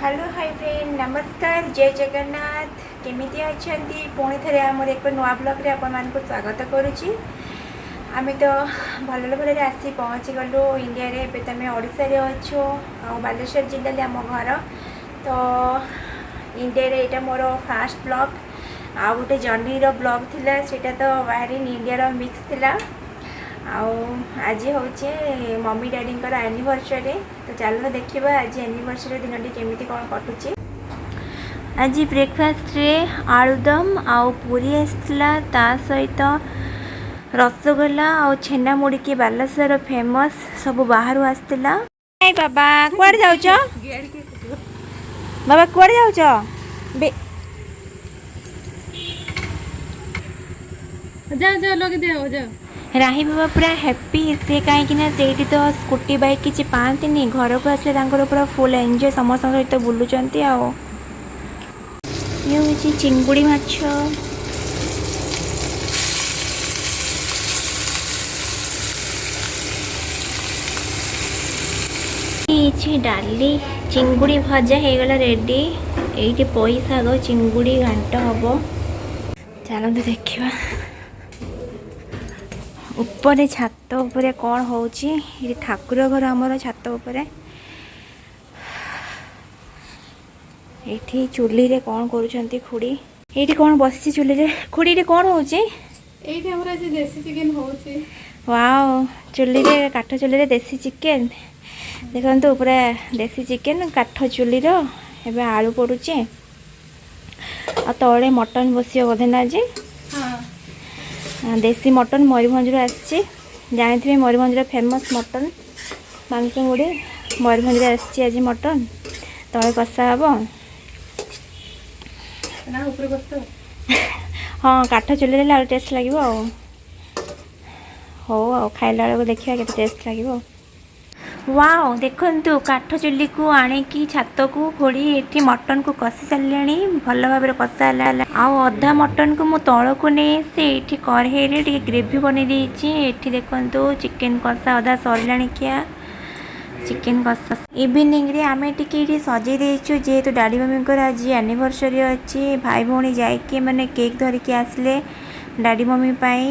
Hello hi friend नमस्कार जय जगन्नाथ केमिति अछंती पुणी थे आमर एक नुआ ब्लॉग रे आपण मान को स्वागत करुच्ची आम तो भल भल आसी पहुँची गलु इंडिया रे एबे तमे ओडिशा रे अच्छो आ बालेश्वर जिल्ला रे आम घर तो इंडिया रे एटा मोर फास्ट ब्लॉग आ गोटे जर्नी रो ब्लॉग थिला सेटा तो बाहरिन इंडिया रो मिक्स थिला आज हूँ मम्मी डैडी एनिवर्सरी तो चलो देखा आज एनिवर्सरी दिन टी केमी कौन कटुची। आज ब्रेकफास्ट रे आलुदम आउ पूरी आसला ता सहित रसगोल्ला आ छेना मुड़ी की बालेश्वर फेमस सब बाहर आसला। बाबा कुआड़े जाऊच बाबा कुआड़े जाऊच जा जा लगे दिया जा राही बाबा पूरा हैप्पी से कहीं तो स्कूटी बाइक किसी पाती घर को आसे पूरा फुल एंजॉय समस्त सहित बुलूंट ये हूँ चिंगुड़ी माछ डाली चिंगुड़ी भजा हो गला रेडी ये पोई शाग चिंगुड़ी घांट हम चलते देखा ऊपर छात उपरे कौन होची ये ठाकुर घर आमर छात उपरे ये चूल्ही रे कौन करुछंती खुड़ी ये कौन बसी चूल्ही रे खुड़ी रे कौन होची एठी हमरा जे देसी चिकन होची वाओ चूल्ही रे काठ चूल्ही रे देसी चिकन देखंतु पूरा देसी चिकन काठ चूल्ही रो एबे आलू पडुचे आ तळे मटन बसियो बधे ना जे देसी मटन मयूरभंज आसी जानते मयूरभंज फेमस मटन मांस मुड़ी मयूरभंज आसी आज मटन तले कषा हम हाँ काठ चूल्हे आलू टेस्ट लगे हो खाइला बेलू देखा के टेस्ट लगे वाओ देखंतु काठ चूल्ही को आणिकी छात को खोड़ी ये मटन को कषि सारे भल भाव कषा अधा मटन को मु तल को नहीं से कढ़े टे ग्रेवी बन देती देखंतु चिकेन कषा अधा सरला क्या चिकेन कषा इवनिंग रे आमे टिके सजे देचु जेहेतु डैडी मम्मी को आज एनिवर्सरी अच्छी भाई भौणी जाइए मैंने केक धरिकी आसले daddy mummy pi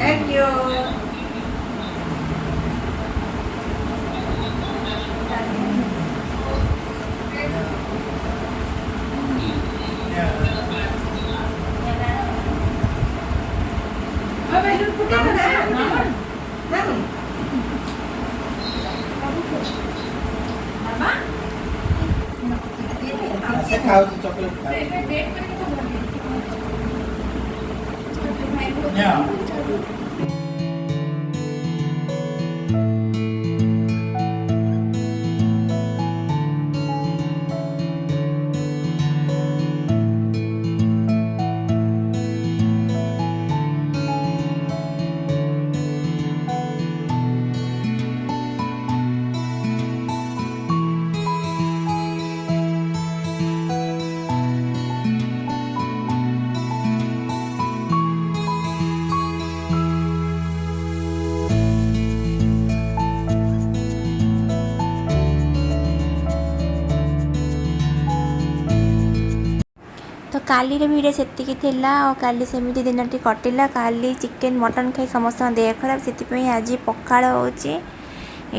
Thank you. Yeah. तो काली भिडियो सेतिकी थिला और काली सेमिति दिन टी कटिला काली चिकेन मटन खाई समस्त देह खराब से आज पखाड़ होची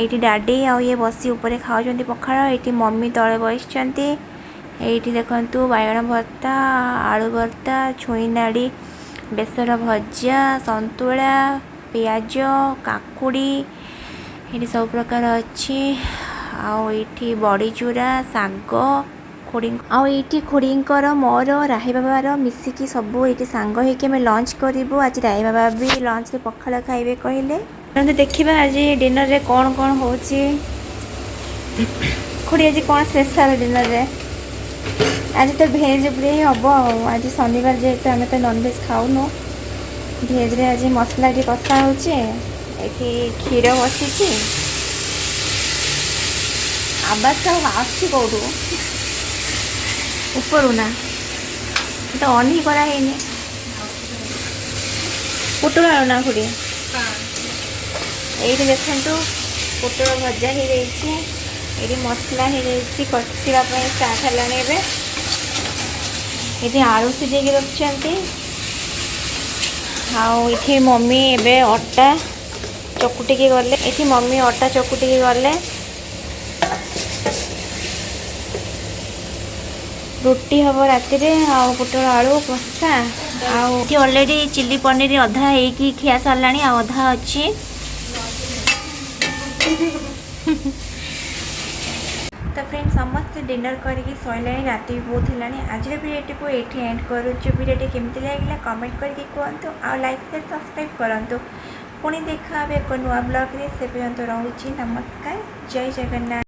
एठी डैडी आ ये बसी ऊपर खाऊँ पखाड़ ये मम्मी तले बसती ये देखंतु बैगन भर्ता आलू भर्ता छुई नाड़ी बेसर भजा संतुला पियाज काकुड़ी ये सब प्रकार अच्छी आठी बड़ी चूरा साग खुड़ी आईटी खुड़ींकर मोर राही बाबार मिसिकी सब ये सांग होके लंच करूँ आज राही बाबा भी लंच रे पखाड़ खाइबे कहले देखा आज डिनर रे कौन कौन हो खुड़ी आज कौन स्पेशल डिनर रे आज तो भेज उपरे ही हम आज शनिवार जेहेतु आम तो नॉनवेज खाऊनु भेज रे आज मसला टी कषा होची क्षीर बसी आवाज तो आसुची कौटू ऊपर ना तो ऑन ही करानी ପୋଟଳ ଆଳୁ ନା ଖୁଡ଼ି ହଁ ଏଇଠି ଦେଖନ୍ତୁ ପୋଟଳ ଭଜା ହେଇଯାଇଛି ଏଇଠି ମସଲା ହେଇଯାଇଛି କଷିବା ପାଇଁ ଷ୍ଟାର୍ଟ ହେଲାଣି ଏବେ ଏଠି ଆଳୁ ସିଝେଇକି ରଖିଛନ୍ତି ଆଉ ଏଠି ମମି ଏବେ ଅଟା ଚକୁଟିକି ଗଲେ ଏଠି ମମି ଅଟା ଚକୁଟିକି ଗଲେ ରୁଟି ହବ ରାତିରେ ଆଉ ପୋଟଳ ଆଳୁ କଷା ଆଉ ଏଠି ଅଲରେଡ଼ି ଚିଲି ପନିର ଅଧା ହେଇକି ଖିଆ ସରିଲାଣି ଆଉ ଅଧା ଅଛି ତ फ्रेंड समस्ते डिनर करके सैला राति भी बहुत है आज भिडियो को ये एंड करुच्छे भिडियो केमती लगे कमेंट करके कहतु आ लाइक शेयर सब्सक्राइब करूँ पुणी देखा एक नुआ ब्लॉग रे से पर्यंत रोचे नमस्कार जय जगन्नाथ।